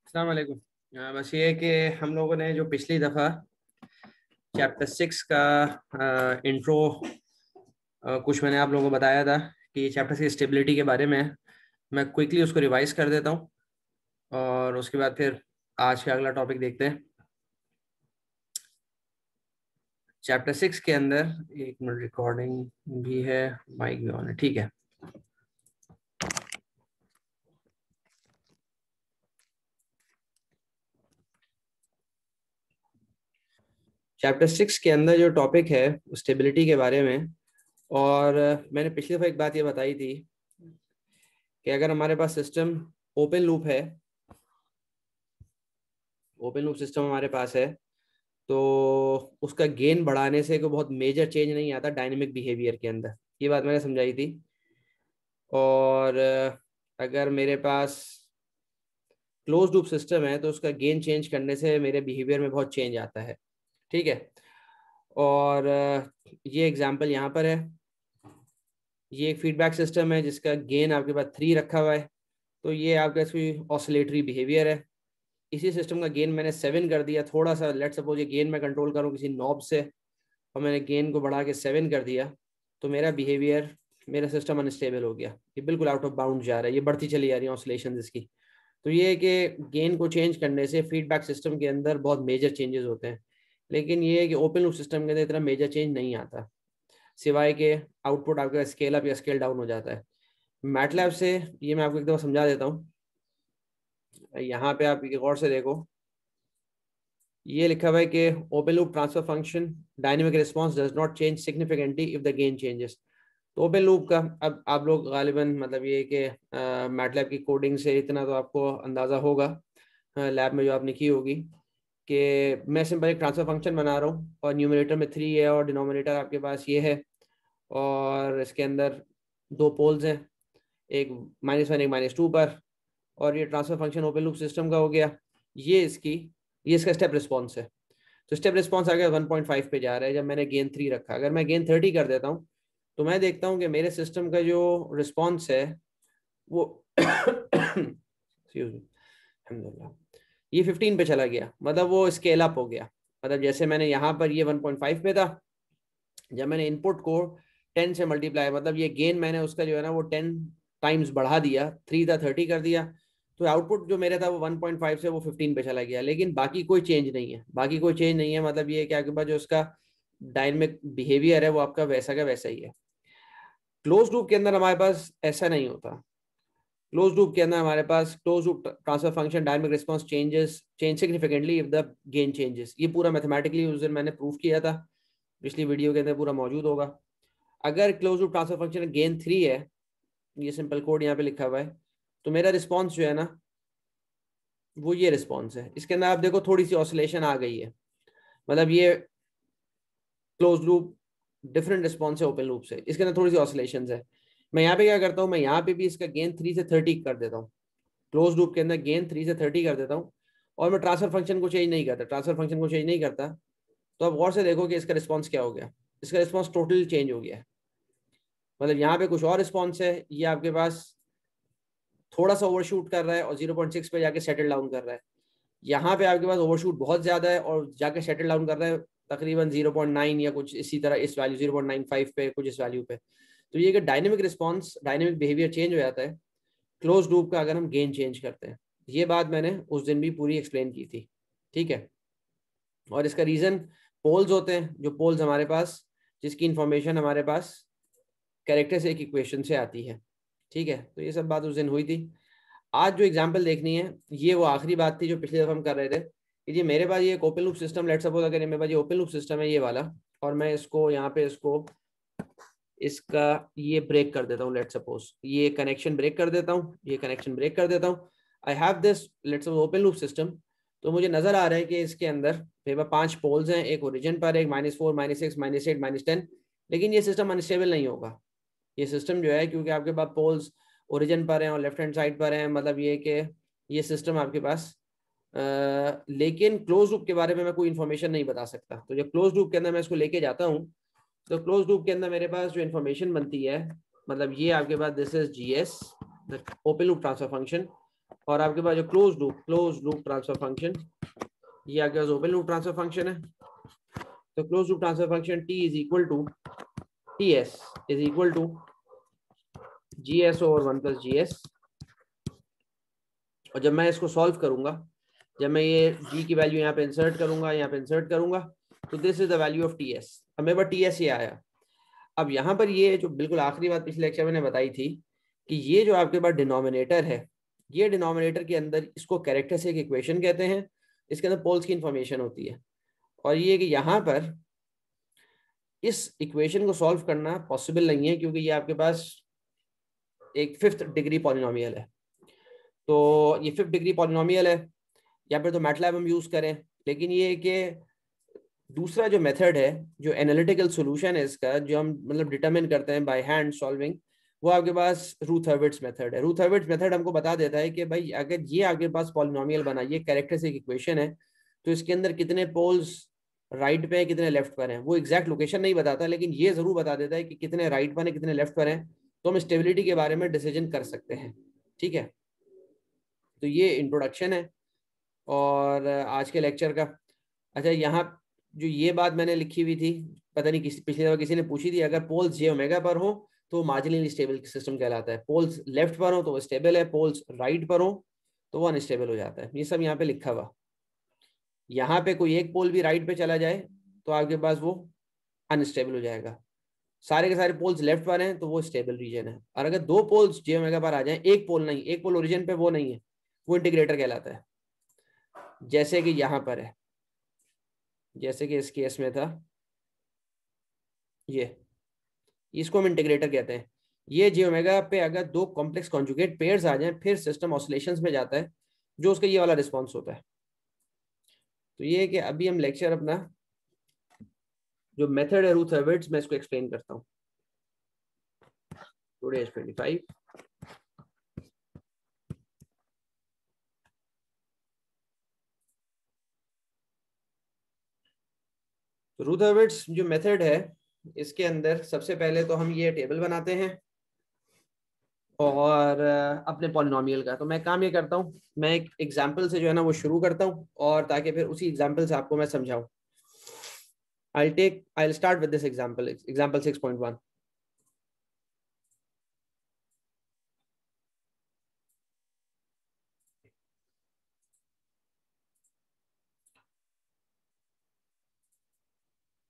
अस्सलाम वालेकुम। बस ये है कि हम लोगों ने जो पिछली दफ़ा चैप्टर 6 का इंट्रो कुछ मैंने आप लोगों को बताया था कि चैप्टर की स्टेबिलिटी के बारे में मैं क्विकली उसको रिवाइज कर देता हूँ और उसके बाद फिर आज का अगला टॉपिक देखते हैं। चैप्टर 6 के अंदर एक मिनट रिकॉर्डिंग भी है, माइक भी ऑन है, ठीक है। चैप्टर 6 के अंदर जो टॉपिक है स्टेबिलिटी के बारे में, और मैंने पिछली दफ़ा एक बात ये बताई थी कि अगर हमारे पास सिस्टम ओपन लूप है, ओपन लूप सिस्टम हमारे पास है, तो उसका गेन बढ़ाने से कोई बहुत मेजर चेंज नहीं आता डायनेमिक बिहेवियर के अंदर। ये बात मैंने समझाई थी। और अगर मेरे पास क्लोज लूप सिस्टम है तो उसका गेन चेंज करने से मेरे बिहेवियर में बहुत चेंज आता है, ठीक है। और ये एग्जांपल यहाँ पर है। ये एक फीडबैक सिस्टम है जिसका गेन आपके पास 3 रखा हुआ है, तो ये आपका इसकी ऑसिलेटरी बिहेवियर है। इसी सिस्टम का गेन मैंने 7 कर दिया, थोड़ा सा लेट सपोज ये गेन मैं कंट्रोल करूँ किसी नॉब से और मैंने गेन को बढ़ा के 7 कर दिया, तो मेरा बिहेवियर, मेरा सिस्टम अनस्टेबल हो गया, ये बिल्कुल आउट ऑफ बाउंड जा रहा है, ये बढ़ती चली जा रही है ऑसिलेशन इसकी। तो ये है कि गेन को चेंज करने से फीडबैक सिस्टम के अंदर बहुत मेजर चेंजेस होते हैं, लेकिन ये है कि ओपन लूप सिस्टम के अंदर इतना मेजर चेंज नहीं आता, सिवाय के आउटपुट आपका स्केल अप या स्केल डाउन हो जाता है। मैटलैब से ये मैं आपको एक दफ़ा समझा देता हूँ। यहाँ पे आप गौर से देखो, ये लिखा हुआ है कि open loop transfer function dynamic response does not change significantly if the gain changes. तो ओपन लूप का अब आप लोग गालिबन मतलब ये कि मैटलैब की कोडिंग से इतना तो आपको अंदाज़ा होगा, लैब में जो आपने की होगी, कि मैं सिंपल एक ट्रांसफर फंक्शन बना रहा हूँ और न्यूमरेटर में 3 है और डिनोमिनेटर आपके पास ये है, और इसके अंदर 2 पोल्स हैं, एक -1 एक -2 पर, और ये transfer function open loop system का हो गया। ये इसका स्टेप रिस्पॉन्स है। तो स्टेप रिस्पॉन्स आ गया 1.5 पे जा रहा है जब मैंने गेन 3 रखा। अगर मैं गेन 30 कर देता हूँ तो मैं देखता हूँ कि मेरे सिस्टम का जो रिस्पॉन्स है वो एक्सक्यूज मी, अल्हम्दुलिल्लाह, ये 15 पे चला गया, मतलब वो स्केल अप हो गया। मतलब जैसे मैंने यहाँ पर ये 1.5 पे था, जब मैंने इनपुट को 10 से मल्टीप्लाई, मतलब ये गेन मैंने उसका जो है ना वो 10 टाइम्स बढ़ा दिया, 3 था 30 कर दिया, तो आउटपुट जो मेरा था वो 1.5 से वो 15 पे चला गया। लेकिन बाकी कोई चेंज नहीं है, बाकी कोई चेंज नहीं है, मतलब ये क्या, आपके पास जो उसका डायनेमिक बिहेवियर है वो आपका वैसा का वैसा ही है। क्लोज लूप के अंदर हमारे पास ऐसा नहीं होता। क्लोज लूप के अंदर हमारे पास close loop transfer function dynamic response change significantly if the gain changes. ये पूरा मैथमेटिकली उस दिन मैंने प्रूव किया था, पिछली वीडियो के अंदर पूरा मौजूद होगा। अगर close loop transfer function gain 3 है, ये सिंपल कोड यहाँ पे लिखा हुआ है, तो मेरा रिस्पॉन्स जो है ना वो ये रिस्पॉन्स है। इसके अंदर आप देखो थोड़ी सी ऑसिलेशन आ गई है, मतलब ये क्लोज लूप डिफरेंट रिस्पॉन्स है ओपन लूप से, इसके अंदर थोड़ी सी ऑसिलेशन है। मैं यहाँ पे क्या करता हूँ, मैं यहाँ पे भी इसका गेन 3 से 30 कर देता हूँ, क्लोज लूप के अंदर गेन 3 से 30 कर देता हूँ, और मैं ट्रांसफर फंक्शन को चेंज नहीं करता, ट्रांसफर फंक्शन को चेंज नहीं करता। तो आप गौर से देखो कि इसका रिस्पॉन्स क्या हो गया, इसका रिस्पॉन्स टोटली चेंज हो गया है। मतलब यहाँ पे कुछ और रिस्पॉन्स है, ये आपके पास थोड़ा सा ओवरशूट कर रहा है और 0.6 पे जाके सेटल डाउन कर रहा है। यहाँ पे आपके पास ओवरशूट बहुत ज्यादा है और जाके सेटल डाउन कर रहा है तकरीबन 0.9 या कुछ इसी तरह, इस वैल्यू 0.95 पे, कुछ इस वैल्यू पे। तो ये कि dynamic response, dynamic behaviour change हो जाता है क्लोज लूप का अगर हम गेन चेंज करते हैं। ये बात मैंने उस दिन भी पूरी एक्सप्लेन की थी, ठीक है। और इसका रीजन पोल्स होते हैं, जो पोल्स हमारे पास, जिसकी इंफॉर्मेशन हमारे पास कैरेक्टर से एक इक्वेशन से आती है, ठीक है। तो ये सब बात उस दिन हुई थी। आज जो एग्जाम्पल देखनी है ये वो आखिरी बात थी जो पिछले दफा हम कर रहे थे कि जी मेरे पास ये एक open loop system, let suppose अगर मेरे पास ये ओपन लूप सिस्टम है ये वाला, और मैं इसको यहाँ पे इसका ये ब्रेक कर देता हूँ, लेट सपोज ये कनेक्शन ब्रेक कर देता हूँ, ये कनेक्शन ब्रेक कर देता हूँ। आई have this let suppose open loop system. तो मुझे नजर आ रहा है कि इसके अंदर मेरे पास 5 पोल्स हैं, एक ओरिजिन पर, एक -4 -6 -8 -10। लेकिन ये सिस्टम अनस्टेबल नहीं होगा, ये सिस्टम जो है, क्योंकि आपके पास पोल्स ओरिजिन पर हैं और लेफ्ट हैंड साइड पर हैं, मतलब ये कि ये सिस्टम आपके पास लेकिन क्लोज लूप के बारे में मैं कोई इन्फॉर्मेशन नहीं बता सकता। तो जब क्लोज लूप के अंदर मैं इसको लेके जाता हूँ, तो क्लोज लूप के अंदर मेरे पास जो इन्फॉर्मेशन बनती है, मतलब ये आपके पास this is GS, open loop transfer function, और आपके पास जो क्लोज लूप ट्रांसफर फंक्शन, ये आपके पास ओपन लूप ट्रांसफर फंक्शन है। तो close loop transfer function T is equal to T S is equal to G S over 1 plus G S. और जब मैं इसको सॉल्व करूंगा, जब मैं ये g की वैल्यू यहाँ पे इंसर्ट करूंगा, यहाँ पे इंसर्ट करूंगा, तो this is the value of T S. अब मेरे पास टी एस ये आया। अब यहाँ पर ये जो बिल्कुल आखिरी बात पिछले लेक्चर में मैंने बताई थी कि ये जो आपके पास डिनोमिनेटर है, ये डिनोमिनेटर के अंदर इसको कैरेक्टरिस्टिक इक्वेशन कहते हैं। इसके अंदर पोल्स की इंफॉर्मेशन होती है। और ये कि यहाँ पर इस इक्वेशन को सॉल्व करना पॉसिबल नहीं है, क्योंकि ये आपके पास एक 5th डिग्री पॉलिनोमियल है। तो ये 5th डिग्री पॉलिनोमियल है, या फिर तो मैटलैब हम यूज करें। लेकिन ये कि दूसरा जो मेथड है, जो एनालिटिकल सॉल्यूशन है इसका, जो हम मतलब डिटरमिन करते हैं बाय हैंड सॉल्विंग, वो आपके पास रूथ-हर्विट्ज़ मेथड है। रूथ-हर्विट्ज़ मेथड हमको बता देता है कि भाई अगर ये आपके पास पॉलिनोमियल बना, ये कैरेक्टरिस्टिक इक्वेशन है, तो इसके अंदर कितने पोल्स राइट पे है, कितने लेफ्ट पर हैं। वो एग्जैक्ट लोकेशन नहीं बताता, लेकिन ये जरूर बता देता है कि कितने राइट पर हैं, कितने लेफ्ट पर हैं। तो हम स्टेबिलिटी के बारे में डिसीजन कर सकते हैं। ठीक है, तो ये इंट्रोडक्शन है और आज के लेक्चर का। अच्छा, यहाँ जो ये बात मैंने लिखी हुई थी, पता नहीं पिछली दफा किसी ने पूछी थी, अगर पोल्स जे ओमेगा पर हो तो मार्जिनली स्टेबल सिस्टम कहलाता है। पोल्स लेफ्ट पर हो तो वो स्टेबल है, पोल्स राइट पर हो तो वो अनस्टेबल हो जाता है। ये सब यहाँ पे लिखा हुआ। यहाँ पे कोई एक पोल भी राइट पे चला जाए तो आपके पास वो अनस्टेबल हो जाएगा। सारे के सारे पोल्स लेफ्ट पर हैं तो वो स्टेबल रीजन है। और अगर दो पोल्स जे ओमेगा पर आ जाए, एक पोल नहीं, एक पोल ओरिजिन पे वो नहीं है, वो इंटीग्रेटर कहलाता है। जैसे कि यहाँ पर है, जैसे कि इस केस में था, ये इसको हम इंटीग्रेटर कहते हैं। ये जे ओमेगा पे अगर दो कॉम्प्लेक्स कॉन्जुगेट पेयर्स आ जाएं, फिर सिस्टम ऑसिलेशंस में जाता है, जो उसका ये वाला रिस्पॉन्स होता है। तो ये है कि अभी हम लेक्चर अपना जो मेथड है रूथ-हर्विट्ज़, मैं इसको एक्सप्लेन करता हूँ। Today is 25। तो रूथ-हर्विट्ज़ जो मेथड है, इसके अंदर सबसे पहले तो हम ये टेबल बनाते हैं और अपने पॉलिनोमियल का। तो मैं काम ये करता हूँ, मैं एक एग्जांपल से जो है ना वो शुरू करता हूँ, और ताकि फिर उसी एग्जांपल से आपको मैं समझाऊँ। I'll start with this example 6.1.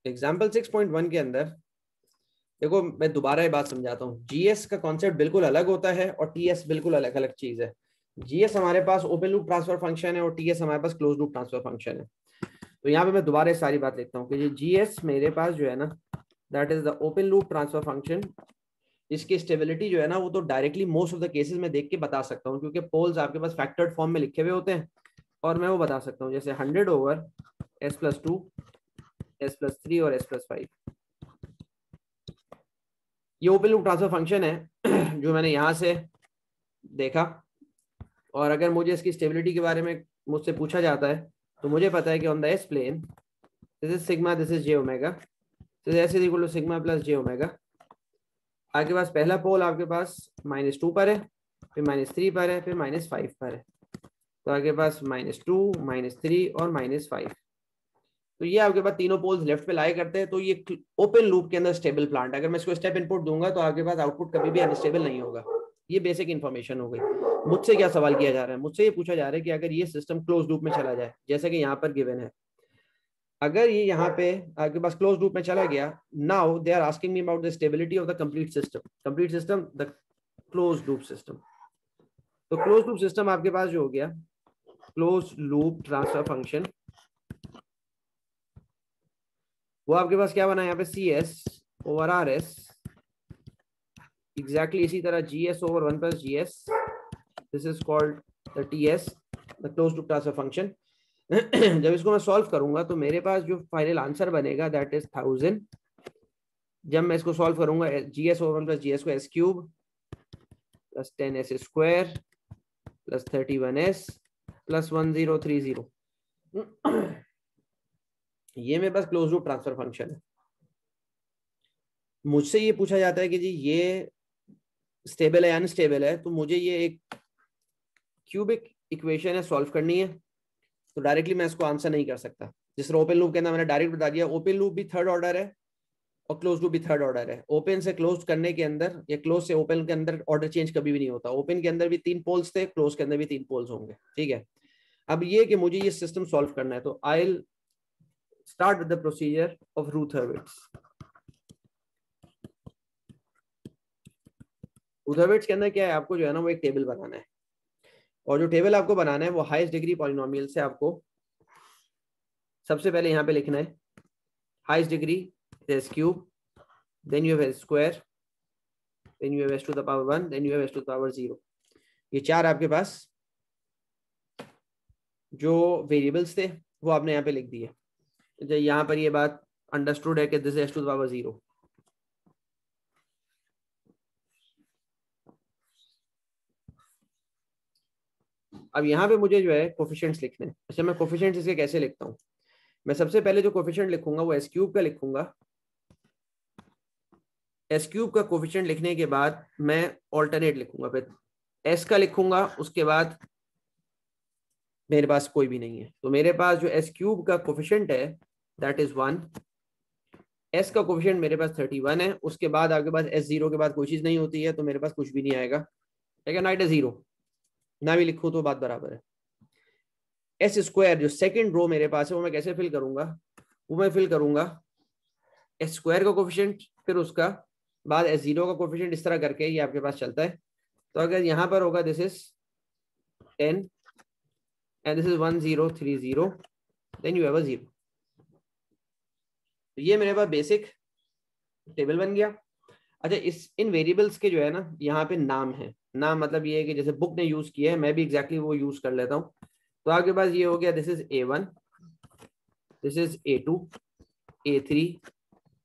Example 6.1 के अंदर देखो, मैं दोबारा ये बात समझाता हूँ। जीएस का कॉन्सेप्ट बिल्कुल अलग होता है और टीएस बिल्कुल अलग अलग चीज है। जीएस हमारे पास ओपन लूप ट्रांसफर फंक्शन है और टीएस हमारे पास क्लोज लूप ट्रांसफर फंक्शन है। तो यहाँ पे मैं दोबारा सारी बात लिखता हूँ कि ये जीएस मेरे पास जो है ना, that is the open loop transfer function. इसकी स्टेबिलिटी जो है ना, वो तो directly most of the cases में देख के बता सकता हूँ, क्योंकि पोल्स आपके पास फैक्टर्ड फॉर्म में लिखे हुए होते हैं और मैं वो बता सकता हूँ। जैसे 100 ओवर s+2, s+3 और s+5, ये ओपन लूप ट्रांसफर फंक्शन है जो मैंने यहाँ से देखा। और अगर मुझे इसकी स्टेबिलिटी के बारे में मुझसे पूछा जाता है, तो मुझे पता है कि on the S plane this is sigma, this is J omega, this S is equal to sigma plus J omega. आपके पास पहला पोल आपके पास -2 पर है, फिर -3 पर है, फिर -5 पर है। तो आपके पास -2, -3 और -5। तो ये आपके पास तीनों पोल्स लेफ्ट पे लाए करते हैं। तो ये ओपन लूप के अंदर स्टेबल प्लांट, अगर मैं इसको स्टेप इनपुट दूंगा तो आपके पास आउटपुट कभी भी अनस्टेबल नहीं होगा। ये बेसिक इन्फॉर्मेशन हो गई। मुझसे क्या सवाल किया जा रहा है, मुझसे ये पूछा जा रहा है कि अगर ये सिस्टम क्लोज लूप में चला जाए, जैसे कि यहाँ पर गिवन है, अगर ये यहाँ पे आपके पास क्लोज लूप में चला गया, now they are asking me about the stability of the complete system the close loop system. तो क्लोज लूप सिस्टम आपके पास जो हो गया, क्लोज लूप ट्रांसफर फंक्शन, वो आपके पास क्या बना यहाँ पे, C S over R S, exactly इसी तरह G S over 1 plus G S, this is called the T S, the close loop transfer function. जब इसको मैं सॉल्व करूंगा तो मेरे पास जो फाइनल आंसर बनेगा दैट इज 1000। जब मैं इसको सॉल्व करूंगा, G S over 1 plus G S को S cube plus 10s square plus 31s plus 1030, ये मेरे पास क्लोज लूप ट्रांसफर फंक्शन है। मुझसे ये पूछा जाता है कि जी ये स्टेबल है अनस्टेबल है, तो मुझे ये एक क्यूबिक इक्वेशन है, सॉल्व करनी है, तो डायरेक्टली मैं इसको आंसर नहीं कर सकता। जिस तरह ओपन लूप के अंदर मैंने डायरेक्ट बता दिया, ओपन लूप भी थर्ड ऑर्डर है और क्लोज लूप भी थर्ड ऑर्डर है। ओपन से क्लोज करने के अंदर या क्लोज से ओपन के अंदर ऑर्डर चेंज कभी भी नहीं होता। ओपन के अंदर भी 3 पोल्स थे, क्लोज के अंदर भी 3 पोल्स होंगे, ठीक है। अब ये कि मुझे ये सिस्टम सॉल्व करना है, तो I will start with the procedure of Routh Hurwitz. Routh Hurwitz के अंदर क्या है, आपको जो है ना वो एक टेबल बनाना है, और जो टेबल आपको बनाना है वो हाईएस्ट डिग्री पॉलिनोमियल से आपको सबसे पहले यहाँ पे लिखना है highest degree S cube, then you have S square, then you have S to the power 1, then you have S to the power 0। ये 4 आपके पास जो वेरिएबल्स थे वो आपने यहाँ पे लिख दिए। तो यहाँ पर ये बात अंडरस्टूड है कि this is S to the power 0। अब यहाँ पे मुझे जो है कोफिशिएंट्स लिखने हैं। अच्छा, मैं कोफिशिएंट्स इसके कैसे लिखता हूँ? मैं सबसे पहले जो कोफिशिएंट लिखूंगा वो एस क्यूब का लिखूंगा। एस क्यूब का कोफिशिएंट लिखने के बाद मैं ऑल्टरनेट लिखूंगा, फिर एस का लिखूंगा, उसके बाद मेरे पास कोई भी नहीं है, तो मेरे पास जो एस क्यूब का कोफिशिएंट है दैट इज 1, एस का कोफिशिएंट मेरे पास 31 है, उसके बाद आपके पास एस 0 के बाद कोई चीज नहीं होती है, तो मेरे पास कुछ भी नहीं आएगा, ठीक है ना। इट इज 0 ना भी लिखूं तो बात बराबर है। एस स्क्वायर जो सेकंड रो मेरे पास है वो मैं कैसे फिल करूंगा? वो मैं फिल करूंगा एस स्क्वायर का कोफिशिएंट, फिर उसका बाद एस 0 का कोफिशिएंट, इस तरह करके ये आपके पास चलता है। तो अगर यहाँ पर होगा this is 10 and this is 1 0 3 0, then you have a 0। तो ये मेरे पास बेसिक टेबल बन गया। अच्छा, इस इन वेरिएबल्स के जो है ना यहाँ पे नाम है। नाम मतलब ये है कि जैसे बुक ने यूज किया है मैं भी एग्जैक्टली वो यूज कर लेता हूँ। तो आपके पास ये हो गया this is A1, this is A2, A3,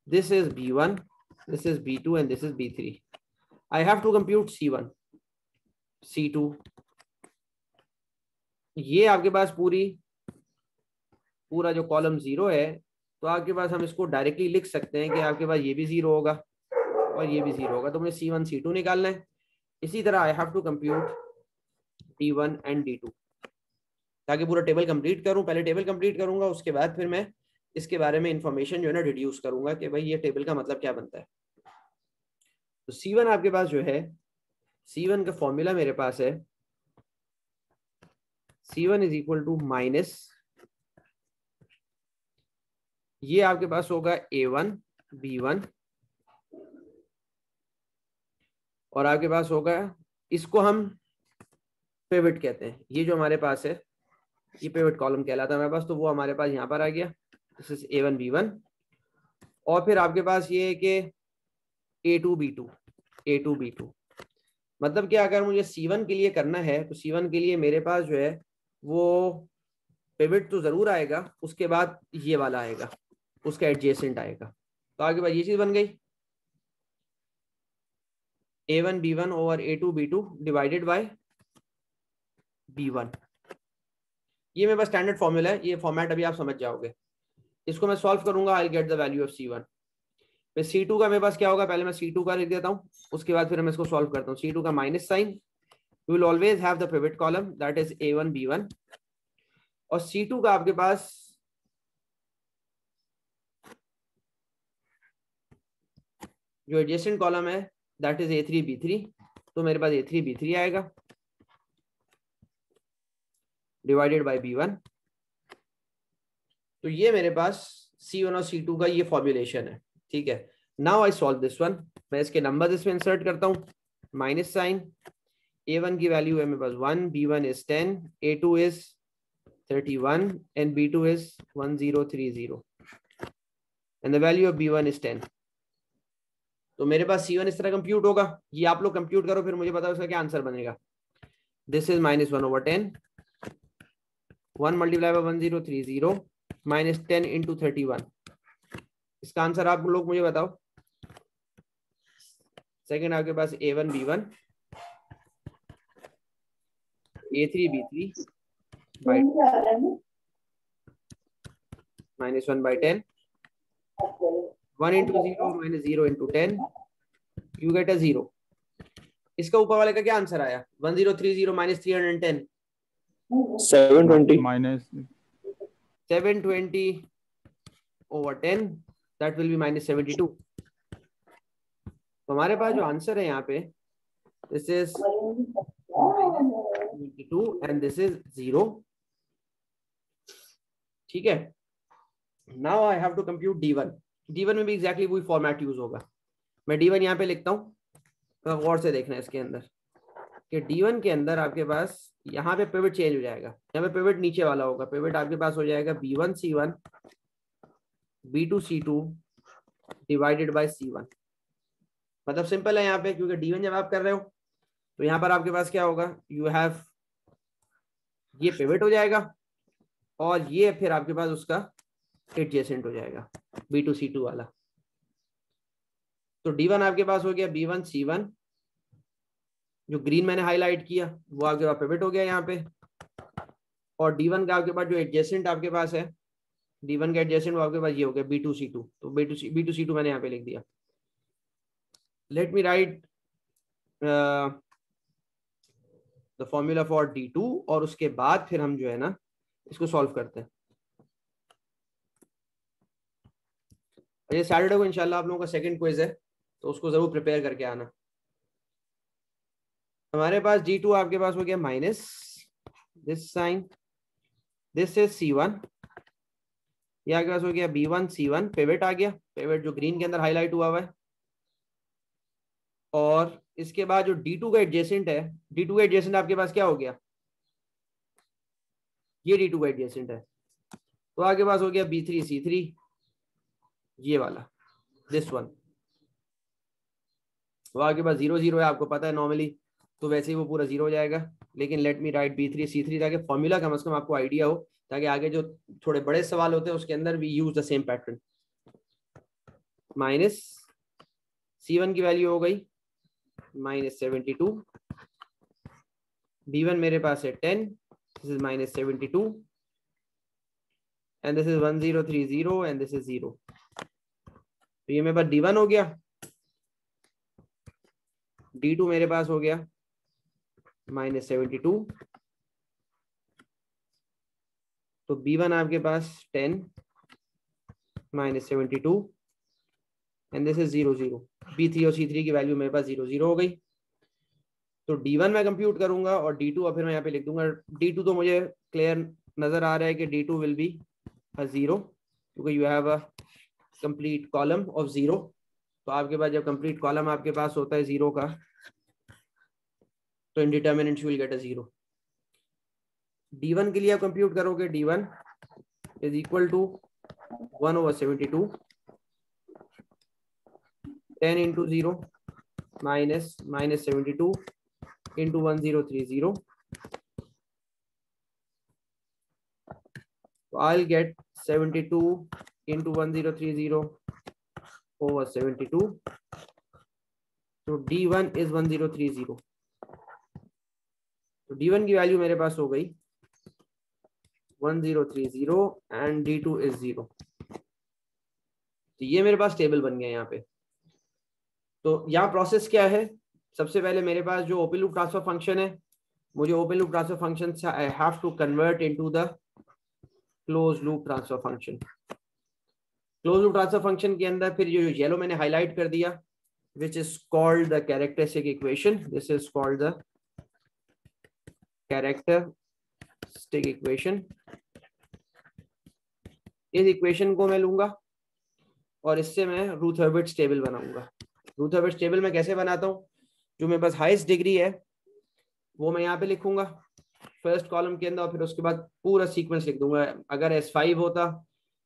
this is B1, this is B2 and this is B3। I have to compute C1 C2। ये आपके पास पूरा जो कॉलम 0 है, तो आपके पास हम इसको डायरेक्टली लिख सकते हैं कि आपके पास ये भी 0 होगा और ये भी 0 होगा, तो मुझे C1 C2 निकालना है। इसी तरह I have to compute D1 and D2 ताकि पूरा टेबल कंप्लीट करूं। पहले टेबल कंप्लीट करूंगा, उसके बाद फिर मैं इसके बारे में इंफॉर्मेशन जो है ना डिड्यूस करूंगा कि भाई ये टेबल का मतलब क्या बनता है। तो C1 आपके पास जो है, C1 का फॉर्मूला मेरे पास है C1 is equal to minus, ये आपके पास होगा A1 B1 और आपके पास होगा, इसको हम पिवट कहते हैं। ये जो हमारे पास है ये पिवट कॉलम कहलाता है हमारे पास, तो वो हमारे पास यहाँ पर आ गया, दिस इज A1 B1। और फिर आपके पास ये है कि A2 B2 मतलब कि अगर मुझे C1 के लिए करना है तो C1 के लिए मेरे पास जो है वो पिवट तो जरूर आएगा, उसके बाद ये वाला आएगा, उसका एडजेसेंट आएगा। तो आपके पास ये चीज बन गई A1 B1 over A2 B2 divided by B1। ये मेरे पास स्टैंडर्ड फॉर्मूला है, ये फॉर्मेट अभी आप समझ जाओगे। इसको मैं सॉल्व करूंगा, I will get the value of C1। फिर C2 का मेरे पास क्या होगा, पहले मैं C2 का लिख देता हूँ, उसके बाद फिर मैं इसको सॉल्व करता हूँ। C2 का minus sign, you will always have the pivot column that is A1 B1, और C2 का आपके पास जो एडजेसेंट कॉलम है दैट इज A3 B3, तो मेरे पास A3 B3 आएगा डिवाइडेड बाय B1। तो ये मेरे पास C1 और C2 का ये फॉर्मुलेशन है, ठीक है। Now I solve this one, मैं इसके नंबर्स इसमें इंसर्ट करता हूँ। माइनस साइन, A1 की वैल्यू है मेरे पास 1, B1 is 10, A2 is 31 and B2 is 1030 and the value of B1 is 10। तो मेरे पास C1 इस तरह कंप्यूट होगा। ये आप लोग कंप्यूट करो, फिर मुझे बताओ इसका क्या आंसर बनेगा। This is minus 1 over 10, 1 multiply by 1030 minus 10 into 31। इसका आंसर आप लोग मुझे बताओ। सेकंड आपके पास A1 B1 A3 B3 by minus 1 by 10, 1 into 0 minus 0 into 10, you get a 0। इसका ऊपर वाले का क्या आंसर आया? 1030 minus 310 720 minus 720 over 10, that will be minus 72. तो हमारे पास जो आंसर है यहाँ पे, this is minus 72 and this is 0. ठीक है, now I have to compute D1. D1 में भी exactly वही फॉर्मेट यूज होगा. मैं D1 यहाँ पे लिखता हूँ, तो गौर से देखना है इसके अंदर कि D1 के अंदर आपके पास यहाँ पे पिवट चेंज हो जाएगा. यहाँ पे पिवट नीचे वाला होगा. पिवट आपके पास हो जाएगा B1 C1 B2 C2 divided by C1. मतलब सिंपल है यहाँ पे, क्योंकि D1 जब आप कर रहे हो तो यहाँ पर आपके पास क्या होगा, यू हैव, ये पिवट हो जाएगा और ये फिर आपके पास उसका एडजेसेंट हो जाएगा B2 C2 वाला. तो D1 आपके पास हो गया B1 C1, जो ग्रीन मैंने हाईलाइट किया वो आपके पास पिवट हो गया यहाँ पे. और D1 का आपके पास जो एडजेसेंट आपके पास है, D1 का एडजेसेंट वो आपके पास ये हो गया B2 C2. तो B2 C2 मैंने यहाँ पे लिख दिया. Let me right the formula for D2 और उसके बाद फिर हम जो है ना इसको सॉल्व करते हैं. ये सैटरडे को इंशाल्लाह आप लोगों का सेकंड क्विज है, तो उसको जरूर प्रिपेयर करके आना. हमारे पास D2 आपके पास हो गया minus this sign, this is C1, ये आपके पास हो गया B1 C1, पिवट आ गया, पिवट जो ग्रीन के अंदर हाईलाइट हुआ हुआ है. और इसके बाद जो D2 का एडजेसेंट है, D2 का एडजेसेंट आपके पास क्या हो गया, ये D2 का एडजेसेंट है. तो आपके पास हो गया B3 C3, ये वाला दिस वन. तो आपके पास 0 0 है, आपको पता है नॉर्मली तो वैसे ही वो पूरा 0 हो जाएगा. लेकिन let me right B3 C3 ताकि फॉर्मूला कम से कम आपको आइडिया हो, ताकि आगे जो थोड़े बड़े सवाल होते हैं उसके अंदर भी use the same pattern. Minus C1 की वैल्यू हो गई माइनस 72, B1 मेरे पास है 10, this is minus 72 and this is 1030 and this is 0. तो ये मेरे पास D1 हो गया. D2 मेरे पास हो गया माइनस 72. तो B1 आपके पास 10 minus 72 and this is 0 0. B3 और C3 की वैल्यू मेरे पास 0 0 हो गई. तो D1 मैं कंप्यूट करूंगा और D2 और फिर मैं यहाँ पे लिख दूंगा. D2 तो मुझे क्लियर नजर आ रहा है कि D2 विल बी अ 0, क्योंकि you have a complete column of 0. तो आपके पास जब कंप्लीट कॉलम आपके पास होता है 0 का, तो indeterminate you will get a 0. D1 के लिए आप कंप्यूट करोगे, D1 is equal to 1/72 10 into 0 minus 72 into 1030. So I'll get 72 into 1030 over 72. So D1 is 1030. तो D1 की वैल्यू मेरे पास हो गई 1030 एंड D2 is 0. तो ये मेरे पास टेबल बन गया यहाँ पे. तो यहाँ प्रोसेस क्या है, सबसे पहले मेरे पास जो ओपन लूप ट्रांसफर फंक्शन है, मुझे ओपन लूप ट्रांसफर फंक्शन से I have to convert into the close loop transfer function. Close loop transfer function के अंदर फिर जो येलो मैंने हाईलाइट कर दिया, which is called the characteristic equation. This is called the characteristic equation. इस equation को मैं लूंगा और इससे मैं रूथ हर्बिट्स टेबल बनाऊंगा. रूथ हर्बिट्स टेबल मैं कैसे बनाता हूँ, जो मेरे पास हाईएस्ट डिग्री है वो मैं यहाँ पे लिखूंगा फर्स्ट कॉलम के अंदर, और फिर उसके बाद पूरा सीक्वेंस लिख दूंगा. अगर S5 होता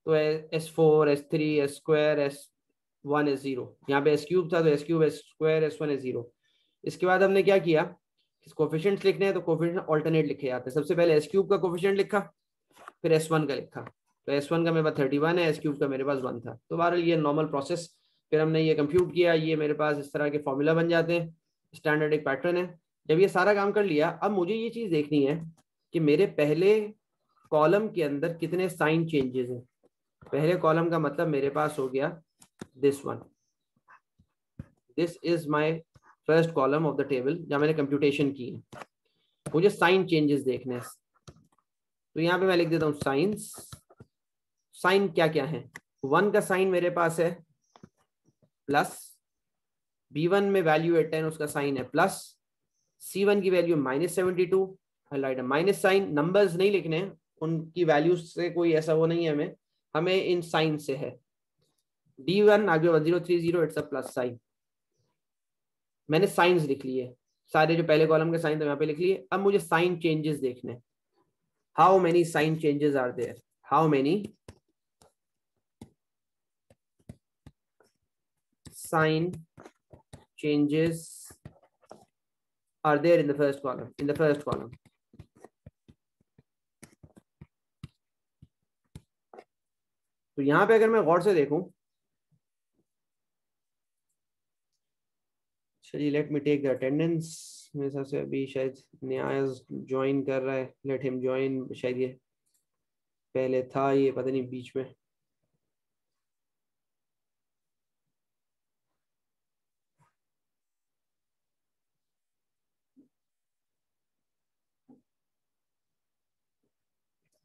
तो S4 S3 S2 S1 S0. यहाँ पे S³ था तो S³ S2 S1 S0. इसके बाद हमने क्या किया, कोफिशिएंट्स लिखने हैं तो कोफिशिएंट ऑल्टरनेट लिखे जाते हैं. सबसे पहले S³ का कोफिशिएंट लिखा, फिर S1 का लिखा. तो S1 का मेरे पास 31 है, S³ का मेरे पास 1 था. तो बहरहाल ये नॉर्मल प्रोसेस. फिर हमने ये कंप्यूट किया, ये मेरे पास इस तरह के फॉर्मूला बन जाते हैं. स्टैंडर्ड एक पैटर्न है. जब ये सारा काम कर लिया, अब मुझे ये चीज देखनी है कि मेरे पहले कॉलम के अंदर कितने साइन चेंजेस हैं. पहले कॉलम का मतलब मेरे पास हो गया this one, this is my first column of the table जहाँ मैंने कंप्यूटेशन की है, मुझे साइन चेंजेस देखने हैं। तो यहाँ पे मैं लिख देता हूँ साइंस। साइन क्या क्या है, 1 का साइन मेरे पास है प्लस, B1 में वैल्यू है 10, उसका साइन है प्लस, C1 की value -72, highlight minus sign, numbers नहीं लिखने हैं, उनकी वैल्यूज से कोई ऐसा वो नहीं है, हमें हमें इन साइन से है। D1 आगे 1030, इट्स अ प्लस साइन। मैंने साइंस लिख लिए, सारे जो पहले कॉलम के साइन थे यहाँ पे लिख लिए। अब मुझे साइन चेंजेस देखने, how many sign changes are there, how many sign changes are there in the first column, तो यहां पे अगर मैं गौर से देखूं, चलिए let me take the attendance. मेरे हिसाब से अभी शायद न्याज ज्वाइन कर रहा है, लेट हिम ज्वाइन। शायद ये पहले था, ये पता नहीं बीच में।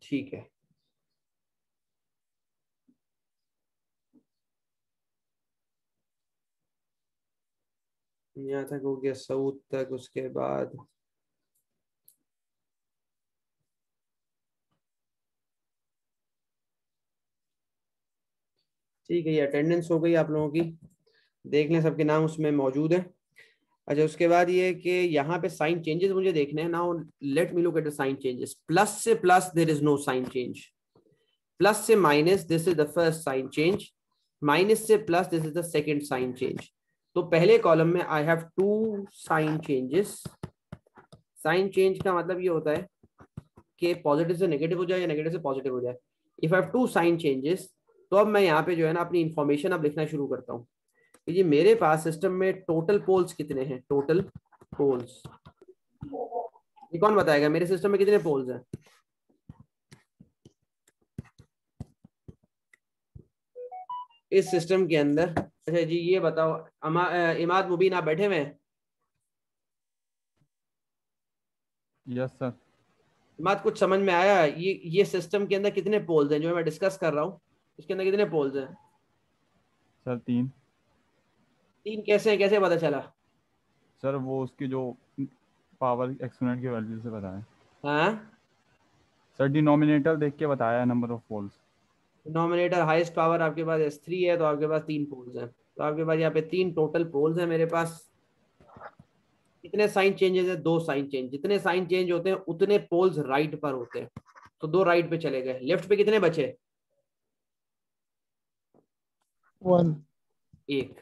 ठीक है, यहाँ तक हो गया, साउथ तक। उसके बाद ठीक है, ये अटेंडेंस हो गई आप लोगों की, देख लें सबके नाम उसमें मौजूद है। अच्छा, उसके बाद ये कि यहाँ पे साइन चेंजेस मुझे देखने हैं। Now let me look at the sign changes. Plus से plus there is no sign change, plus से minus this is the first sign change, minus से plus this is the second sign change. तो पहले column में I have 2 sign changes. Sign change का मतलब ये होता है कि पॉजिटिव से नेगेटिव हो जाए या नेगेटिव से पॉजिटिव हो जाए। If I have 2 sign changes, तो अब मैं यहाँ पे जो है ना अपनी इंफॉर्मेशन अब लिखना शुरू करता हूँ। ये मेरे पास सिस्टम में टोटल पोल्स कितने हैं, टोटल पोल्स, ये कौन बताएगा मेरे सिस्टम में कितने पोल्स हैं? इस सिस्टम के अंदर। अच्छा जी, ये बताओ इमाद मुबीन, आप बैठे हुए हैं? Yes sir. इमाद, कुछ समझ में आया? ये सिस्टम के अंदर कितने पोल्स हैं जो मैं डिस्कस कर रहा हूँ, इसके अंदर कितने पोल्स हैं? सर 3। 3 कैसे हैं, कैसे पता चला? सर वो उसकी जो पावर एक्सपोनेंट की वैल्यू से बताया। हाँ सर डिनोमिनेटर देख के बताया number of poles. Denominator highest power आपके पास S3 है, तो आपके पास 3 पोल्स हैं। तो आपके पास यहाँ पे 3 टोटल पोल्स हैं मेरे पास। कितने साइन चेंजेस है? 2 साइन चेंज। जितने साइन चेंज होते हैं उतने पोल्स राइट पर होते हैं, तो 2 राइट पे चले गए। लेफ्ट पे कितने बचे? 1। 1।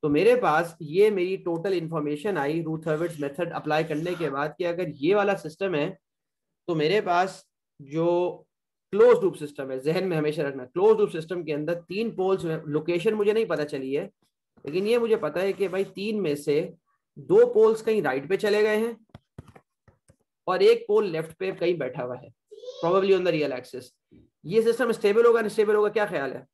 तो मेरे पास ये मेरी टोटल इंफॉर्मेशन आई रूथ हर्विट्ज मेथड अप्लाई करने के बाद कि अगर ये वाला सिस्टम है तो मेरे पास जो क्लोज लूप सिस्टम है, जहन में हमेशा रखना, क्लोज लूप सिस्टम के अंदर 3 पोल्स में, लोकेशन मुझे नहीं पता चली है, लेकिन ये मुझे पता है कि भाई 3 में से 2 पोल्स कहीं राइट पे चले गए हैं और 1 पोल लेफ्ट पे कहीं बैठा हुआ है, probably on the real axis. ये सिस्टम स्टेबल होगा अनस्टेबल होगा, क्या ख्याल है?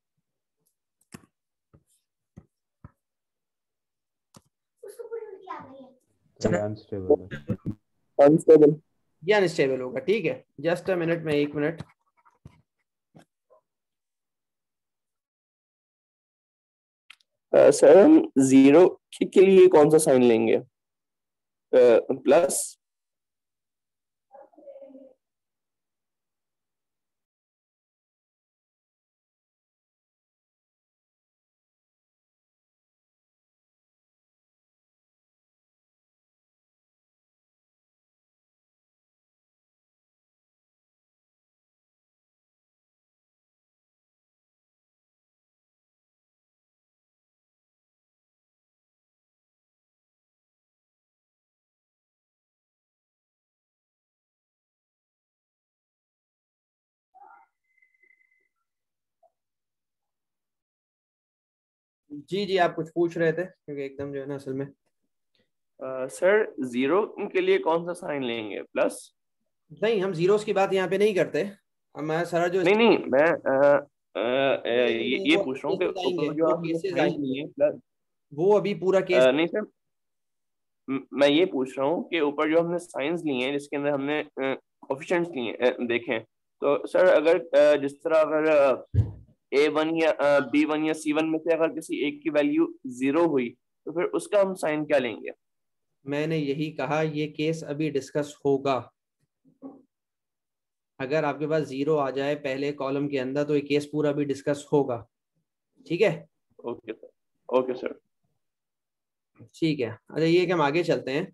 अनस्टेबल। ये अनस्टेबल होगा। ठीक है, जस्ट अ मिनट में, 1 मिनट। सर हम 0 के लिए कौन सा साइन लेंगे? प्लस। जी जी, आप कुछ पूछ रहे थे क्योंकि एकदम जो है ना असल में। सर 0 के लिए कौन सा साइन लेंगे? प्लस? नहीं, हम जीरोस की बात यहाँ पे नहीं करते। हमारा सारा जो नहीं मैं ये वो पूछ रहा हूँ केसेस आएंगे, कि जो वो आपने केसेस साइन आएंगे, लिए प्लस। वो अभी पूरा केस। नहीं सर, मैं ये पूछ रहा हूँ कि ऊपर जो हमने साइंस लिए हैं जिसके अंदर हमने कोफिशिएंट्स लिए देखे हैं, तो सर अगर जिस तरह अगर A1 या B1 या C1 में से अगर किसी एक की वैल्यू 0 हुई तो फिर उसका हम साइन क्या लेंगे? मैंने यही कहा, ये केस अभी डिस्कस होगा। अगर आपके पास 0 आ जाए पहले कॉलम के अंदर तो ये केस पूरा भी डिस्कस होगा। ठीक है, ओके सर, ओके सर। ठीक है। अच्छा, ये कि हम आगे चलते हैं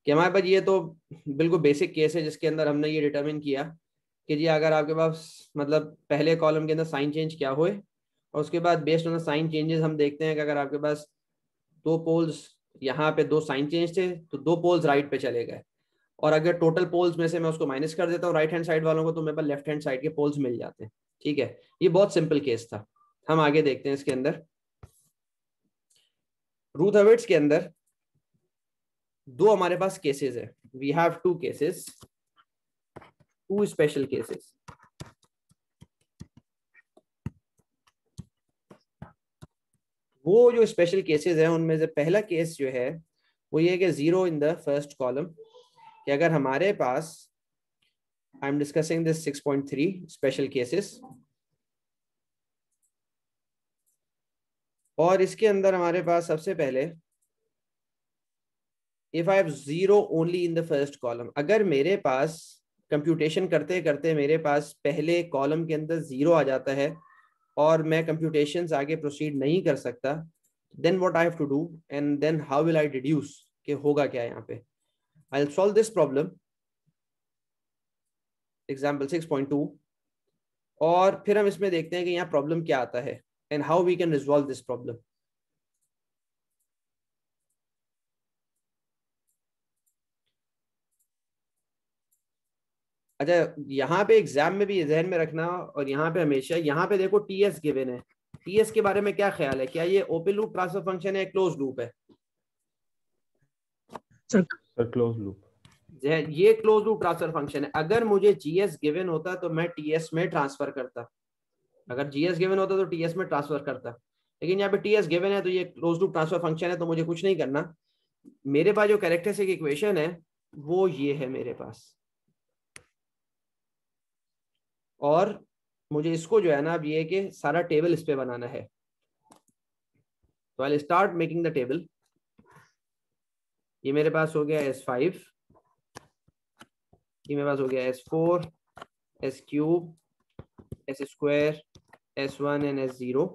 कि हमारे पास ये तो बिल्कुल बेसिक केस है जिसके अंदर हमने ये डिटरमिन किया कि जी अगर आपके पास मतलब पहले कॉलम के अंदर साइन चेंज क्या हुए, और उसके बाद based on the sign changes हम देखते हैं कि अगर आपके पास दो पोल्स, यहाँ पे दो साइन चेंज थे तो दो पोल्स राइट पे चले गए, और अगर टोटल पोल्स में से मैं उसको माइनस कर देता हूँ राइट हैंड साइड वालों को तो मेरे पास लेफ्ट हैंड साइड के पोल्स मिल जाते हैं। ठीक है, ये बहुत सिंपल केस था। हम आगे देखते हैं इसके अंदर। रूथ हर्विट्ज के अंदर दो हमारे पास केसेस है। We have two cases, two special cases. वो जो स्पेशल केसेस है उनमें से पहला केस जो है वो ये कि 0 इन द फर्स्ट कॉलम, कि अगर हमारे पास, I am discussing this 6.3 special cases, और इसके अंदर हमारे पास सबसे पहले if I have 0 only in the first column, अगर मेरे पास कंप्यूटेशन करते करते मेरे पास पहले कॉलम के अंदर 0 आ जाता है और मैं कंप्यूटेशंस आगे प्रोसीड नहीं कर सकता, then what I have to do and then how will I deduce, कि होगा क्या यहाँ पे। I will solve this problem, example 6.2, और फिर हम इसमें देखते हैं कि यहाँ प्रॉब्लम क्या आता है and how we can resolve this problem. अच्छा, यहाँ पे एग्जाम में भी जहन में रखना, और यहाँ पे हमेशा, यहाँ पे देखो टीएस गिवन है। टीएस के बारे में क्या ख्याल है, क्या ये ओपन लूप ट्रांसफर फंक्शन है, क्लोज लूप है? Sir close loop. ये क्लोज लूप ट्रांसफर फंक्शन है। अगर मुझे जीएस गिवन होता तो मैं टीएस में ट्रांसफर करता, अगर जीएस गिवन होता तो टीएस में ट्रांसफर करता, लेकिन यहाँ पे टीएस गिवन है तो ये क्लोज लूप ट्रांसफर फंक्शन है तो मुझे कुछ नहीं करना। मेरे पास जो कैरेक्टरिस्टिक इक्वेशन है वो ये है मेरे पास, और मुझे इसको जो है ना अब ये कि सारा टेबल इस पे बनाना है। तो I start making the table. ये मेरे पास हो गया S5, ये मेरे पास हो गया S4, S3, S², S1 and S0।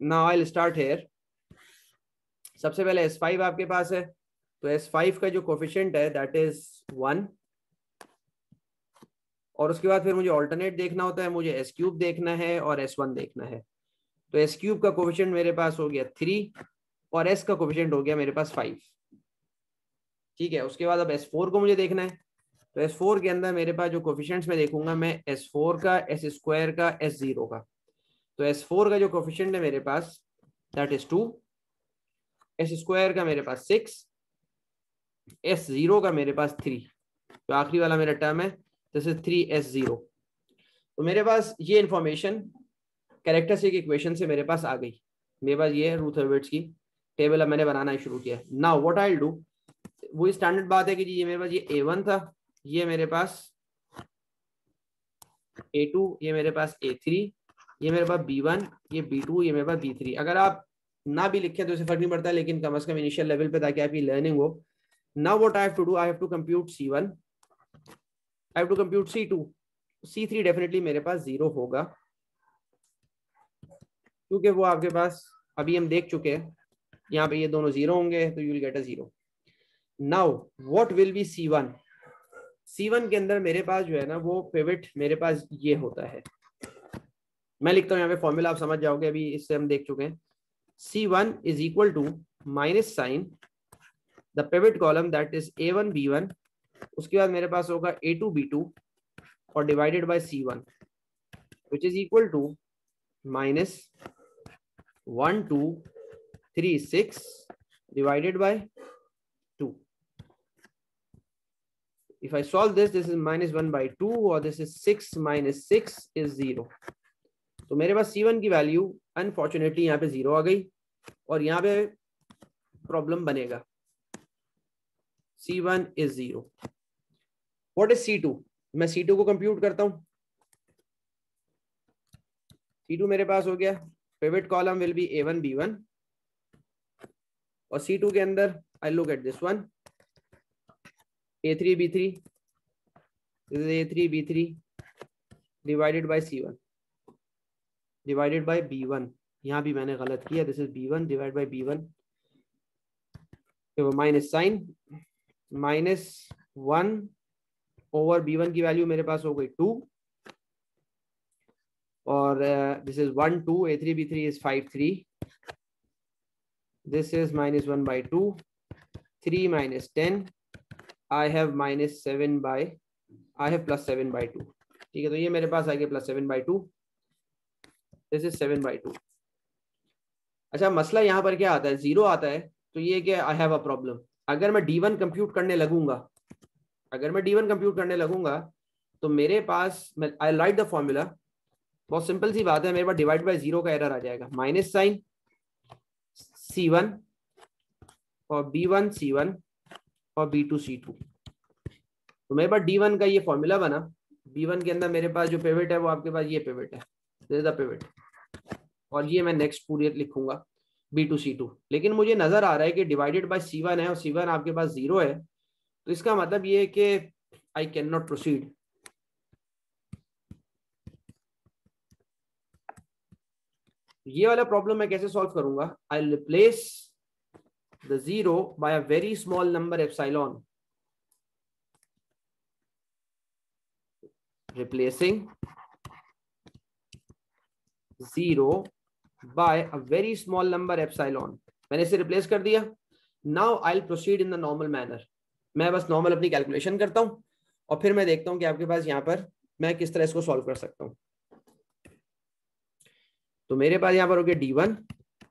Now I will start here. सबसे पहले S5 आपके पास है, तो S5 का जो कोफिशिएंट है दैट इज 1, और उसके बाद फिर मुझे ऑल्टरनेट देखना होता है, मुझे S³ देखना है और S1 देखना है। तो S³ का कोफिशिएंट मेरे पास हो गया 3 और S का कोफिशिएंट हो गया मेरे पास 5। ठीक है, उसके बाद अब S4 को मुझे देखना है, तो S4 के अंदर मेरे पास जो कोफिशिएंट्स मैं देखूंगा मैं S4 का, S² का, S0 का। तो S4 का जो कोफिशिएंट है मेरे पास दैट इज 2, S² का मेरे पास 6, S0 का मेरे पास 3, तो आखिरी वाला मेरा टर्म है दिस इज 3S0। तो मेरे पास ये इंफॉर्मेशन कैरेक्टरिस्टिक इक्वेशन से मेरे पास आ गई। मेरे पास ये है रूथ हर्विट्ज की टेबल, अब मैंने बनाना शुरू किया। Now what I will do, वही स्टैंडर्ड बात है कि जी ये मेरे पास ये A1 था, ये मेरे पास A2, ये मेरे पास A3, ये मेरे पास B1, ये B2, ये मेरे पास B3। अगर आप ना भी लिखे तो इसे फर्क नहीं पड़ता, लेकिन कम से कम इनिशियल लेवल पे ताकि आपकी लर्निंग हो। Now what I have to do, I have to compute C1, I have to compute C2। C3 definitely मेरे पास 0 होगा, क्योंकि वो आपके पास अभी हम देख चुके हैं यहाँ पे ये दोनों 0 होंगे तो you will get a 0। Now what will B C1, C1 के अंदर मेरे पास जो है ना वो पिवट मेरे पास ये होता है। मैं लिखता हूँ यहाँ पे फॉर्मूला, आप समझ जाओगे, अभी इससे हम देख चुके हैं। C1 is equal to minus sign the pivot column that is A1 B1, उसके बाद मेरे पास होगा A2 B2 और divided by C1 which is equal to minus 1 2 3 6 divided by 2। If I solve this, this is -1/2 और this is 6 - 6 is 0. तो मेरे पास C1 की value unfortunately यहाँ पे 0 आ गई और यहाँ पे प्रॉब्लम बनेगा. C1 is 0. What is C2? मैं C2 को कंप्यूट करता हूँ. C2 मेरे पास हो गया, pivot column will be A1 B1 और C2 के अंदर I look at this one, A3 B3, this is A3 B3 divided by C1 divided by B1. यहाँ भी मैंने गलत किया, this is B1 divided by B1. Minus sign, -1 over B1 की value मेरे पास हो गई 2 और दिस this 1 2, A3 B3 is 5 3, this is -1/2, 3 - 10, I have I have +7/2. ठीक है, तो ये मेरे पास आ गया +7/2, दिस इज 7/2. अच्छा, मसला यहाँ पर क्या आता है, 0 आता है, तो ये क्या, आई हैव अ प्रॉब्लम. अगर मैं D1 कंप्यूट करने लगूंगा, तो मेरे पास, आई राइट द फॉर्मूला, बहुत सिंपल सी बात है, मेरे पास डिवाइड बाय 0 का एरर आ जाएगा, माइनस साइन C1 और B1 C1 और B2 C2. तो मेरे पास D1 का ये फॉर्मूला बना. B1 के अंदर मेरे पास जो पिवट है वो आपके पास ये पिवट है, दिस इज द पिवट, और ये मैं नेक्स्ट पूरी लिखूंगा B2 C2. लेकिन मुझे नजर आ रहा है कि डिवाइडेड बाय C1 है और C1 आपके पास 0 है, तो इसका मतलब ये है कि आई कैन नॉट प्रोसीड. ये वाला प्रॉब्लम मैं कैसे सॉल्व करूंगा, I replace the 0 by a very small number epsilon. replacing 0 by a very small number epsilon. मैंने इसे रिप्लेस कर दिया. Now I'll proceed in the normal manner. मैं बस नॉर्मल अपनी कैलकुलेशन करता हूं और फिर मैं देखता हूं कि आपके पास यहाँ पर मैं किस तरह इसको सॉल्व कर सकता हूं. तो मेरे पास यहाँ पर हो गया D1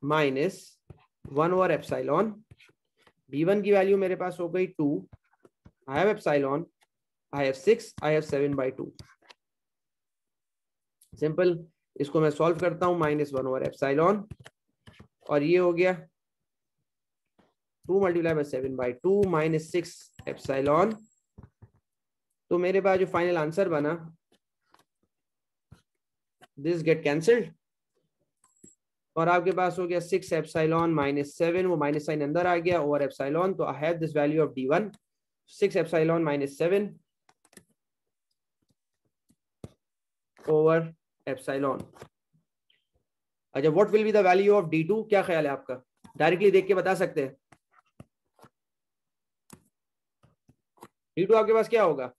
-1 ओवर एप्सिलॉन. B1 की वैल्यू मेरे पास हो गई 2, I have epsilon, I have 6, I have 7/2. Simple, इसको मैं सॉल्व करता हूं, -1 ओवर एप्सिलॉन और ये हो गया 2 × 7/2 -6 एप्सिलॉन. तो मेरे पास जो फाइनल आंसर बना, दिस गेट कैंसल्ड और आपके पास हो गया 6 एप्सिलॉन -7, वो माइनस साइन अंदर आ गया ओवर एप्सिलॉन. तो I have this value of D1 6 epsilon -7 over epsilon. अच्छा, what will be the value of D2? क्या ख्याल है आपका, डायरेक्टली देख के बता सकते हैं? D2 आपके पास क्या होगा?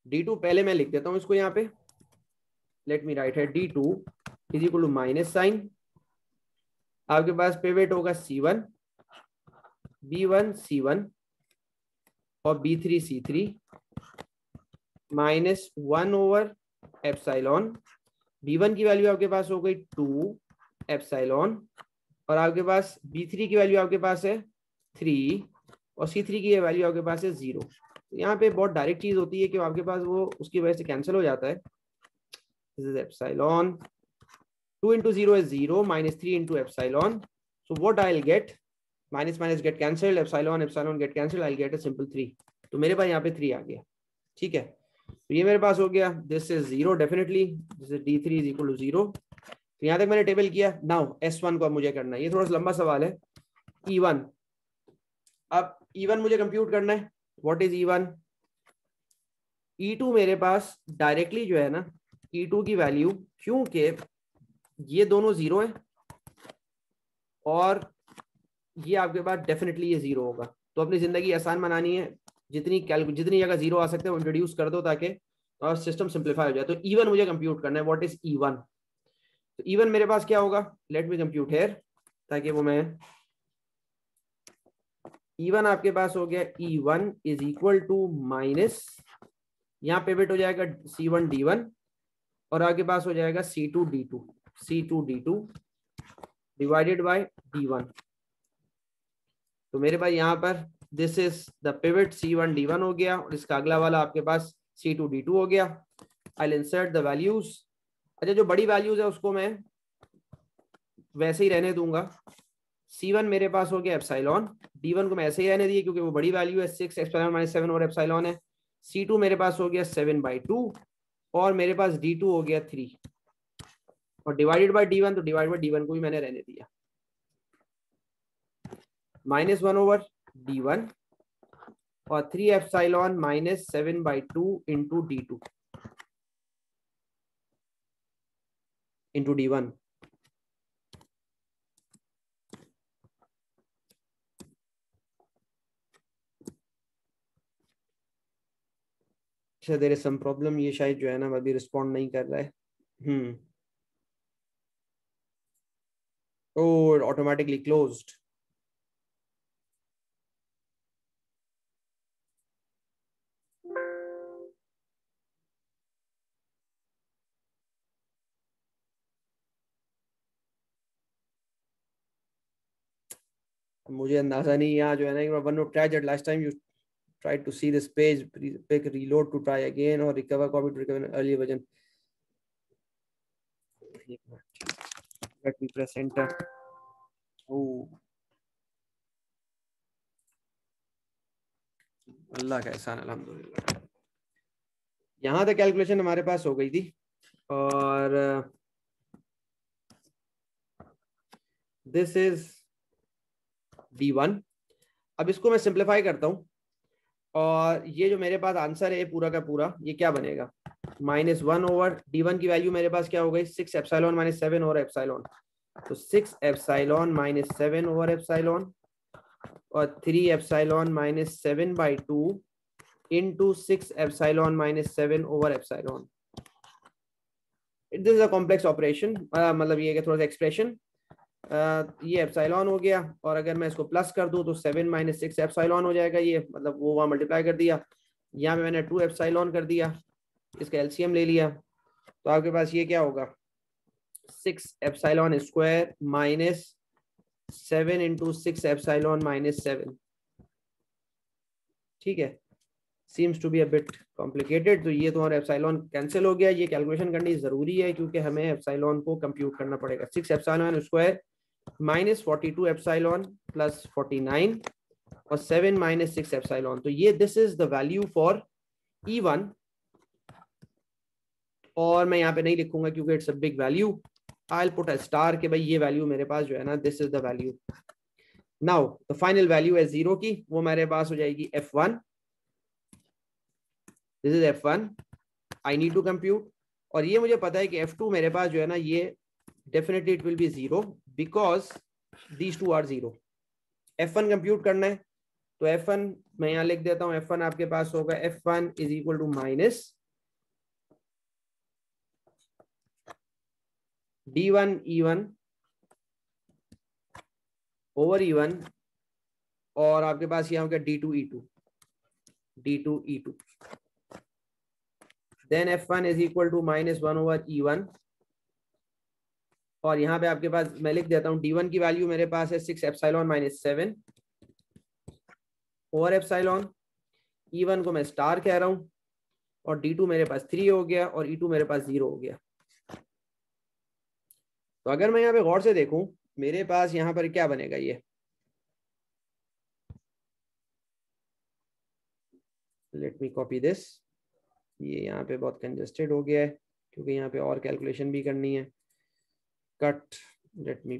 D2 पहले मैं लिख देता हूं इसको यहाँ पे, लेट मी राइट है, D2 is equal to minus sign, आपके पास पिवट होगा C1 B1 C1 और B3 C3 -1 over epsilon. B1 की वैल्यू आपके पास हो गई 2 एप्सिलॉन और आपके पास B3 की वैल्यू आपके पास है 3 और C3 की वैल्यू आपके पास है 0. तो यहाँ पे बहुत डायरेक्ट चीज होती है कि आपके पास वो उसकी वजह से कैंसिल हो जाता है. This is epsilon, 2 × 0 is 0, -3 × epsilon. So what I'll get, minus get cancelled, epsilon get cancelled, I'll get a simple 3. तो मेरे पास यहाँ पे 3 आ गया. ठीक है, तो ये मेरे पास हो गया, this is 0 definitely, this is D3 is equal to 0. तो यहाँ तक मैंने टेबल किया. नाउ S1 को अब मुझे करना है, ये थोड़ा सा लंबा सवाल है. E1, अब E1 मुझे कंप्यूट करना है. What is E1? E2 मेरे पास डायरेक्टली जो है ना, E2 की वैल्यू, क्योंकि ये दोनों 0 है और ये आपके पास डेफिनेटली ये 0 होगा. तो अपनी जिंदगी आसान बनानी है, जितनी जगह 0 आ सकते हैं वो इंट्रोड्यूस कर दो ताकि और सिस्टम सिंप्लीफाई हो जाए. तो E1 मुझे कंप्यूट करना है. What is E1? तो E1 मेरे पास क्या होगा, लेट मी कंप्यूट हियर, ताकि वो मैं, E1 आपके पास हो गया, E1 is equal to minus, यहाँ पिवट हो जाएगा C1 D1 और आपके पास हो जाएगा C2 D2 divided by D1. तो मेरे पास यहाँ पर this is the pivot C1 D1 हो गया और इसका अगला वाला आपके पास C2 D2 हो गया। I will insert the values. अच्छा जो बड़ी वैल्यूज है उसको मैं वैसे ही रहने दूंगा। C1 मेरे पास हो गया एप्सिलॉन, D1 को मैं ऐसे ही रहने दिए क्योंकि वो बड़ी वैल्यू है 6 एप्सिलॉन माइनस 7 और एप्सिलॉन है। C2 मेरे पास हो गया 7/2 और मेरे पास D2 हो गया 3 और डिवाइडेड बाय D1, तो डिवाइडेड बाय D1 को भी मैंने रहने दिया। -1/D1 और 3 epsilon minus 7/2 into D2 into D1। There is some problem, ये शायद जो है ना अभी रिस्पॉन्ड नहीं कर रहा है। Oh, automatically closed. मुझे अंदाजा नहीं, यहाँ जो है ना one note try that last time you tried to see this page, pick reload to try again or recover copy to recover an earlier version. Let me press enter. Oh, अल्लाह का एहसान अल्हम्दुलिल्लाह। यहाँ तक कैलकुलेशन हमारे पास हो गई थी और दिस इज D1। अब इसको मैं सिंप्लीफाई करता हूँ और ये जो मेरे पास आंसर है पूरा का पूरा ये क्या बनेगा, -1/D1 की वैल्यू मेरे पास क्या हो गई 6 एप्सिलॉन माइनस 7 और एप्सिलॉन, तो 6 एप्सिलॉन माइनस 7 ओवर एप्सिलॉन और 3 epsilon minus 7/2 into 6 epsilon minus 7 over epsilon. This is a complex operation, मतलब ये थोड़ा सा एक्सप्रेशन। ये एप्सिलॉन हो गया और अगर मैं इसको प्लस कर दूं तो 7 - 6 एप्सिलॉन हो जाएगा, ये मतलब वो वहां मल्टीप्लाई कर दिया, यहाँ पे मैंने 2 एप्सिलॉन कर दिया, इसका एलसीएम ले लिया, तो आपके पास ये क्या होगा 6 epsilon square minus 7 into 6 epsilon minus 7। ठीक है, seems to be a bit complicated. तो ये तुम्हारा एप्सिलॉन कैंसिल हो गया, ये कैलकुलेशन करनी जरूरी है क्योंकि हमें एप्सिलॉन को कंप्यूट करना पड़ेगा। 6 epsilon square minus 42 epsilon plus 49 और 7 - 6 एप्सिलॉन, तो ये this is the value for E1 और मैं यहाँ पे नहीं लिखूंगा क्योंकि it's a big value. I will put a star के भाई ये वैल्यू मेरे पास जो है ना this is the value. Now the final value है 0 की, वो मेरे पास हो जाएगी F1। This is F1 I need to compute और ये मुझे पता है कि F2 मेरे पास जो है ना ये definitely it will be 0 because these two are 0। F1 compute करना है तो F1 मैं यहाँ लिख देता हूँ, F1 आपके पास होगा F1 is equal to minus D1 E1 over E1 और आपके पास यहाँ हो गया D2 E2 then F1 is equal to -1 over E1 और यहाँ पे आपके पास मैं लिख देता हूँ D1 की वैल्यू मेरे पास है 6 epsilon minus 7 over epsilon, E1 को मैं स्टार कह रहा हूँ और D2 मेरे पास 3 हो गया और E2 मेरे पास 0 हो गया। तो अगर मैं यहाँ पे गौर से देखूं मेरे पास यहाँ पर क्या बनेगा, ये लेट मी कॉपी दिस, ये यहाँ पे बहुत कंजेस्टेड हो गया है क्योंकि यहाँ पे और कैलकुलेशन भी करनी है। कट, लेट मी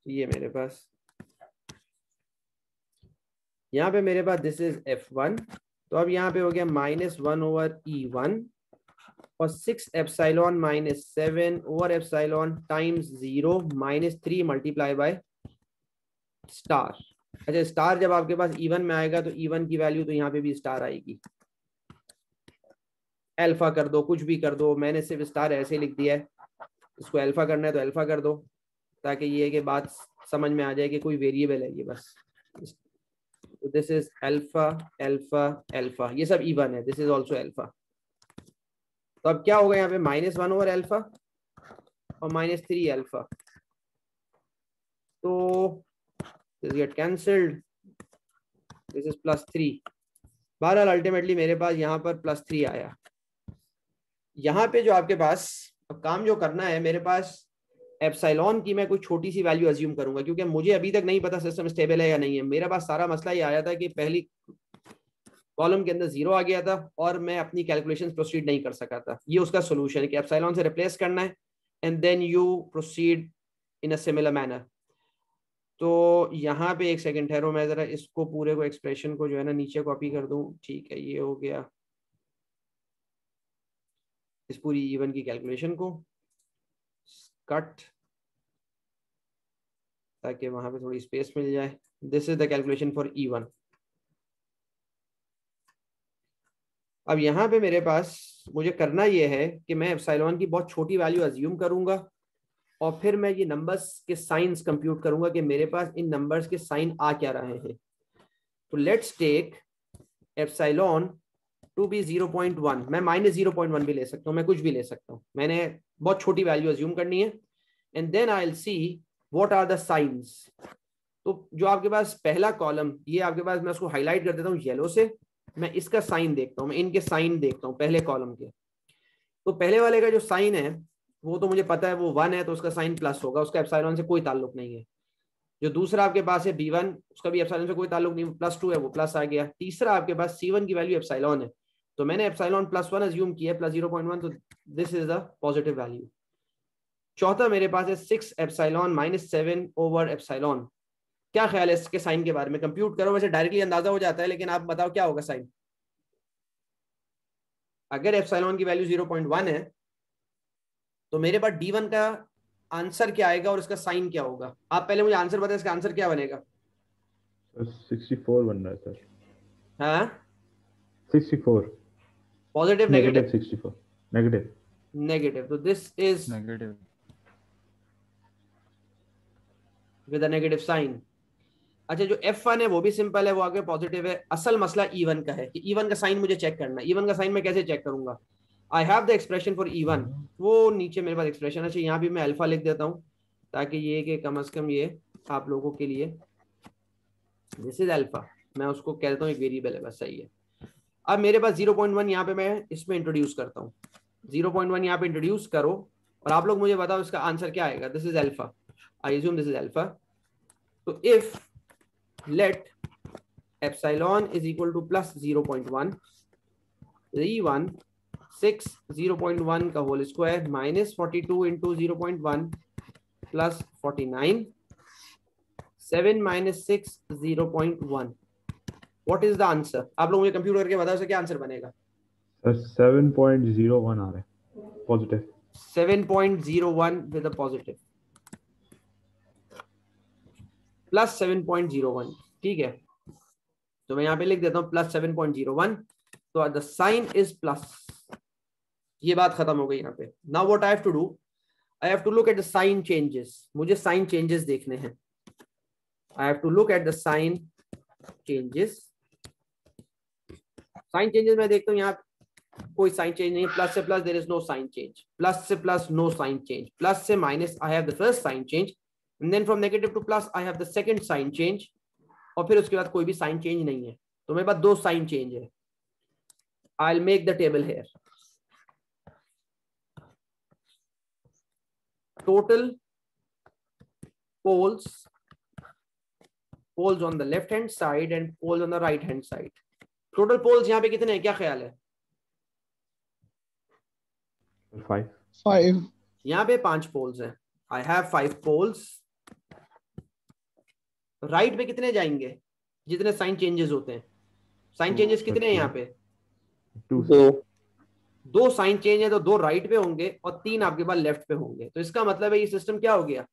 ये मेरे पास यहाँ पे मेरे पास दिस इज F1, तो अब यहाँ पे हो गया -1 ओवर E1 और 6 epsilon minus 7 over epsilon times 0 -3 multiply by star. अच्छा स्टार जब आपके पास E1 में आएगा तो E1 की वैल्यू तो यहाँ पे भी स्टार आएगी, अल्फा कर दो कुछ भी कर दो, मैंने सिर्फ स्टार ऐसे लिख दिया है, इसको अल्फा करना है तो अल्फा कर दो ताकि ये कि बात समझ में आ जाए कि कोई वेरिएबल है ये बस। This is alpha alpha alpha, ये सब E1 है, दिस इज ऑल्सो अल्फा। तो अब क्या होगा यहाँ पे -1 ओवर अल्फा और -3 अल्फा, तो this get cancelled, this is +3। बहरहाल अल्टीमेटली मेरे पास यहाँ पर +3 आया। यहाँ पे जो आपके पास अब काम जो करना है, मेरे पास एप्सिलॉन की मैं कोई छोटी सी वैल्यू अज्यूम करूंगा, क्योंकि मुझे अभी तक नहीं पता सिस्टम स्टेबल है या नहीं है। मेरे पास सारा मसला ये आया था कि पहली कॉलम के अंदर 0 आ गया था और मैं अपनी कैलकुलेशंस प्रोसीड नहीं कर सका था। ये उसका सोल्यूशन है कि एप्सिलॉन से रिप्लेस करना है and then you proceed in a similar manner. तो यहाँ पे एक सेकंड ठहरो, मैं जरा इसको पूरे को एक्सप्रेशन को जो है ना नीचे कॉपी कर दूं। ठीक है, ये हो गया इस पूरी इवन की कैलकुलेशन को कट, ताकि वहां पे थोड़ी स्पेस मिल जाए। This is the calculation for E1। अब यहाँ पे मेरे पास मुझे करना ये है कि मैं एप्सिलॉन की बहुत छोटी वैल्यू अज्यूम करूंगा और फिर मैं ये नंबर्स के साइंस कंप्यूट करूंगा कि मेरे पास इन नंबर्स के साइन आ क्या रहे हैं। तो let's take epsilon to be 0.1। मैं -0.1 भी ले सकता हूँ, मैं कुछ भी ले सकता हूँ। मैंने बहुत छोटी वैल्यू अज्यूम करनी है and then I will see what are the signs. तो जो आपके पास पहला कॉलम, ये आपके पास, मैं उसको हाईलाइट कर देता हूँ येलो से। मैं इसका साइन देखता हूँ, मैं इनके साइन देखता हूँ पहले कॉलम के। तो पहले वाले का जो साइन है वो तो मुझे पता है, वो 1 है तो उसका साइन प्लस होगा, उसका एप्सिलॉन से कोई ताल्लुक नहीं है। जो दूसरा आपके पास है B1, उसका भी एप्सिलॉन से कोई ताल्लुक नहीं, +2 है वो प्लस आ गया। तीसरा आपके पास C1 की वैल्यू एप्सिलॉन है, तो मैंने एप्सिलॉन +1 अज्यूम किया, +0.1, तो this is the positive value. चौथा मेरे पास है 6 एप्सिलॉन -7 ओवर एप्सिलॉन। क्या ख्याल है इसके साइन के बारे में? कंप्यूट करो, वैसे डायरेक्टली अंदाजा हो जाता है, लेकिन आप बताओ क्या होगा साइन। अगर एप्सिलॉन की वैल्यू 0.1 है तो मेरे पास D1 का आंसर क्या आएगा और इसका साइन क्या होगा? आप पहले मुझे आंसर बताएं, इसका आंसर क्या बनेगा? 64 बन रहा है सर। हाँ 64 पॉजिटिव नेगेटिव? 64 नेगेटिव। नेगेटिव, तो this is negative with a negative sign. अच्छा, जो F1 है वो भी सिंपल है, वो आगे पॉजिटिव है। असल मसला E1 का है कि E1 का साइन मुझे चेक करना है। E1 का साइन मैं कैसे चेक करूंगा? आई have the expression for E1, वो नीचे मेरे पास एक्सप्रेशन है। अच्छा, यहाँ भी मैं अल्फा लिख देता हूँ ताकि ये कि कम से कम ये आप लोगों के लिए, दिस इज अल्फा, मैं उसको कहता हूँ एक वेरिएबल है बस, सही है। अब मेरे पास 0.1 यहाँ पे मैं इसमें इंट्रोड्यूस करता हूँ। 0.1 यहाँ पे इंट्रोड्यूस करो और आप लोग मुझे बताओ इसका आंसर क्या आएगा। This is alpha, I assume this is alpha. तो if let epsilon is equal to +0.1, E1 6 0.1 का whole square -42 into 0.1 plus 49 7 - 6 0.1। What is the answer? आप लोग मुझे कंप्यूटर करके बताओ इसका क्या आंसर बनेगा। सर 7.01 आ रहा है पॉजिटिव। 7.01 with a positive +7.01। ठीक है, तो मैं यहाँ पे लिख देता हूँ +7.01, तो द साइन इज प्लस। ये बात खत्म हो गई यहाँ पे। Now what I have to do, I have to look at the sign changes. मुझे साइन चेंजेस देखने हैं। I have to look at the sign changes. Sign changes मैं देखता हूँ, यहाँ कोई साइन चेंज नहीं है। प्लस से plus there is no sign change, plus से plus no sign change, plus से minus I have the first sign change, and then from negative to plus I have the second sign change, और फिर उसके बाद कोई भी sign change नहीं है। तो मेरे पास 2 साइन चेंज है। I will make the table here. Total poles on the left hand side and poles on the right hand side. Total poles यहाँ पे कितने हैं, क्या ख्याल है? 5 यहाँ पे 5 पोल्स हैं। I have 5 poles. राइट पे कितने जाएंगे जितने साइन चेंजेस होते हैं? साइन चेंजेस कितने हैं यहाँ पे? 2 साइन चेंज है, तो 2 राइट पे होंगे और 3 आपके पास लेफ्ट पे होंगे। तो इसका मतलब है ये सिस्टम क्या हो गया?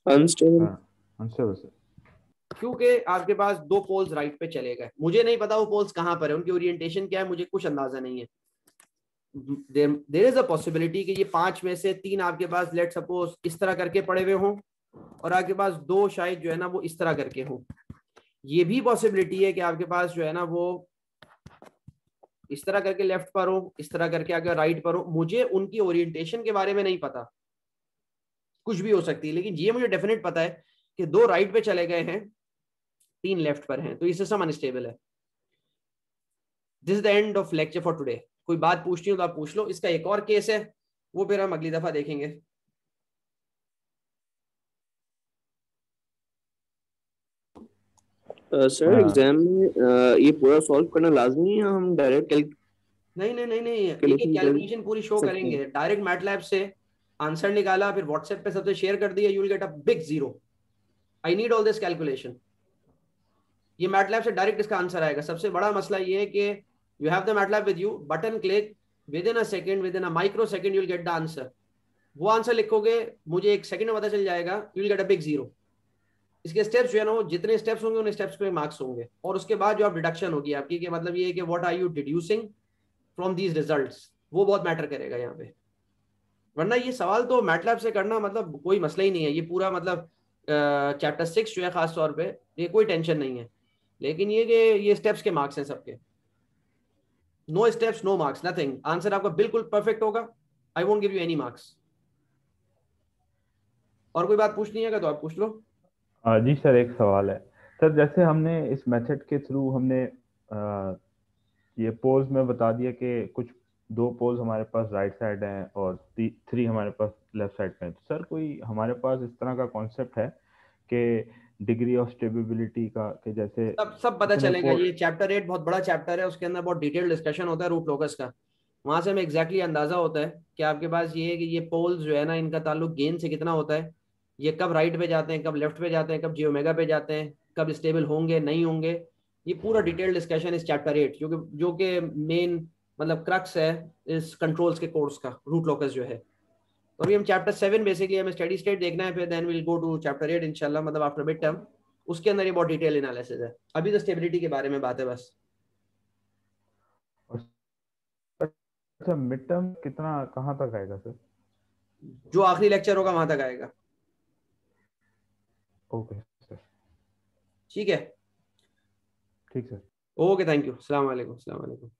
अनस्टेबल। क्योंकि आपके पास 2 पोल्स राइट पे चले गए। मुझे नहीं पता वो पोल्स कहां पर है, उनकी ओरिएंटेशन क्या है, मुझे कुछ अंदाजा नहीं है। देयर इज अ पॉसिबिलिटी कि ये 5 में से 3 आपके पास लेट सपोज इस तरह करके पड़े हुए हों और आपके पास 2 शायद जो है ना वो इस तरह करके हों। ये भी पॉसिबिलिटी है कि आपके पास जो है ना वो इस तरह करके लेफ्ट पर हो, इस तरह करके अगर राइट पर हो, मुझे उनकी ओरिएंटेशन के बारे में नहीं पता, कुछ भी हो सकती है, लेकिन ये मुझे डेफिनेट पता है कि 2 राइट पे चले गए हैं, 3 लेफ्ट पर हैं, तो ये सिस्टम अनस्टेबल है। This is the end of lecture for today. कोई बात पूछनी हो तो आप पूछ लो। इसका एक और केस है, वो फिर हम अगली दफा देखेंगे। सर एग्जाम में ये पूरा सॉल्व करना लाजमी है या हम डायरेक्ट नहीं नहीं नहीं नहीं, एक कैलकुलेशन कर कैलकुलेशन पूरी शो सकते करेंगे। हैं? डायरेक्ट मैटलैब से आंसर निकाला, फिर व्हाट्सएप पे सबसे शेयर कर दिया, you will get a big zero. I need all this calculation. ये मैटलैब से डायरेक्ट इसका आंसर आएगा। सबसे बड़ा मसला ये है कि you have the MATLAB with you, button click, with in a second, with in a micro second you will get the answer. वो आंसर लिखोगे, मुझे 1 सेकंड में पता चल जाएगा, you will get a big zero. इसके स्टेप्स जो है ना, वो जितने स्टेप्स होंगे उन स्टेप्स पे मार्क्स होंगे, और उसके बाद जो आप डिडक्शन होगी आपकी, कि मतलब ये है कि what are you deducing from these results, वो बहुत मैटर करेगा यहाँ पे। वरना ये सवाल तो मैटलैब से करना मतलब कोई मसला ही नहीं है। ये पूरा मतलब चैप्टर 6 जो है खास तौर पे, ये कोई टेंशन नहीं है। लेकिन ये कि ये स्टेप्स के मार्क्स हैं सबके। No steps no marks, nothing. Answer आपका बिल्कुल परफेक्ट होगा, I won't give you any marks. और कोई बात पूछनी है तो आप पूछ लो। जी सर, एक सवाल है सर। जैसे हमने इस मेथड के थ्रू हमने ये पोल्स में बता दिया कि कुछ 2 पोल्स हमारे पास राइट साइड हैं और 3 हमारे पास लेफ्ट साइड पे हैं, तो सर कोई हमारे पास इस तरह का कॉन्सेप्ट है कि डिग्री ऑफ स्टेबिलिटी का, कि जैसे सब पता इतने चलेगा। पोल। ये चैप्टर 8 बहुत बड़ा चैप्टर है, उसके अंदर बहुत डिटेल डिस्कशन होता है रूट लोकस का। वहां से हमें एग्जैक्टली अंदाजा होता है कि आपके पास ये है कि ये पोल्स जो है ना, इनका ताल्लुक गेन से कितना होता है, ये कब राइट पे जाते हैं, कब लेफ्ट पे जाते हैं, कब जियोमेगा पे जाते हैं, कब स्टेबल होंगे नहीं होंगे। ये पूरा डिटेल डिस्कशन इस चैप्टर 8, जो कि मेन मतलब क्रक्स है इस कंट्रोल्स के कोर्स का, रूट लोकस जो है। तो अभी हम चैप्टर 7 बेसिकली हमें स्टडी स्टेट देखना है, फिर then will go to chapter 8 इंशाल्लाह, मतलब आफ्टर मिड टर्म। उसके अंदर ये बहुत डिटेल एनालिसिस है। अभी तो स्टेबिलिटी के बारे में बात है बस। अच्छा, मिड टर्म कितना कहाँ तक आएगा सर? जो आखिरी लेक्चर होगा वहां तक आएगा। Okay sir. ठीक है, ठीक सर। ओके, थैंक यू, अस्सलाम वालेकुम।